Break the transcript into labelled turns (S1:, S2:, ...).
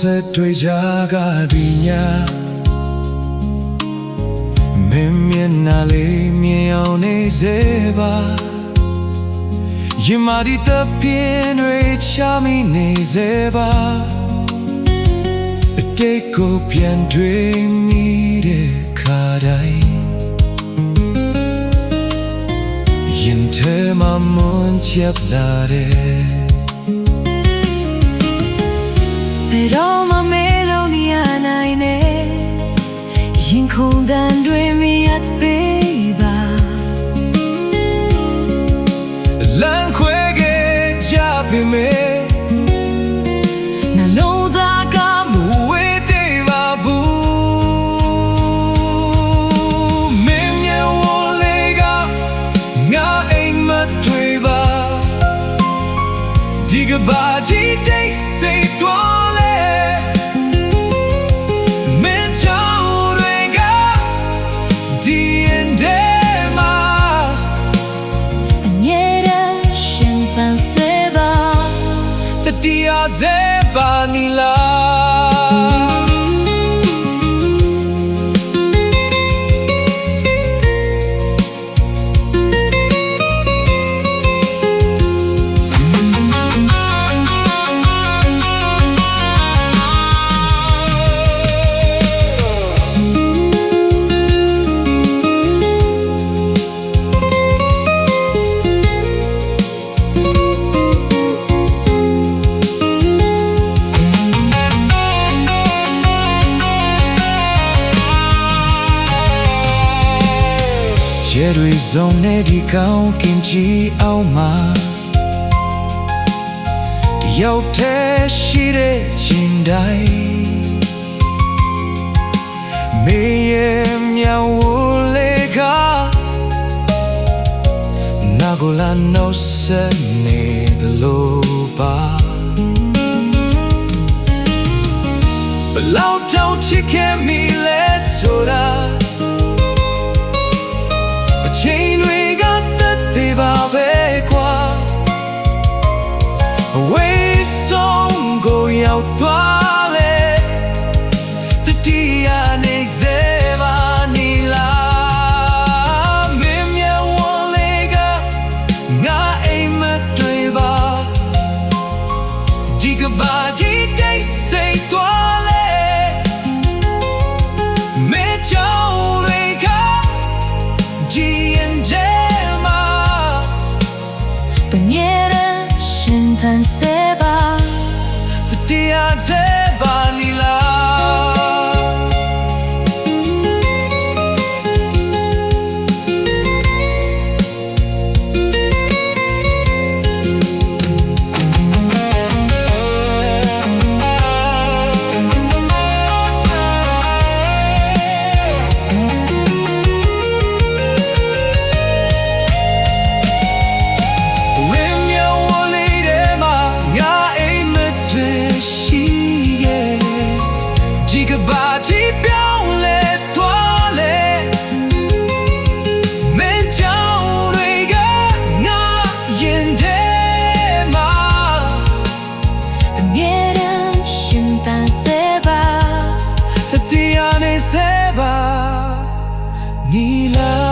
S1: ဆက်တွေ့ကြကဒီညမင်းမျက်နှာလေးမြင်အောင်နေစေပါရင်မာဒီတပြင်းတွေချမိနေစေပါအတိတ်ကိုပြန်တွေ့မိတဲ့ခါတိုင်းရင်ထဲမှာမွန်းချက်လာတဲ့ဘယ်တော့မှမေလုံးနေရနိုင်နဲ့ရင်ခုန်တန်တွေမြတ်သေးပါလမ်းခွဲခဲ့ကြပြီမေနှလုံးသားကမဝေးသေးပါဘူးမင်းမြဝလေးကငါအိမ်မတွေ့ပါဒီကဘာကြီးတိတ်စိတ်တော်Zebanila Jerry zone di kau kimchi au ma Yau te shire chindai Me ye mya wole ka Nagola no se ne de lo ba Belau tau chike mi le soda Chain we got the diva qua Away song go out toile The dia ne zeva nila Mimya wolega Nga aim driva Diga baji day say toile Me chow Tan seba the dia zebanila Seba Nila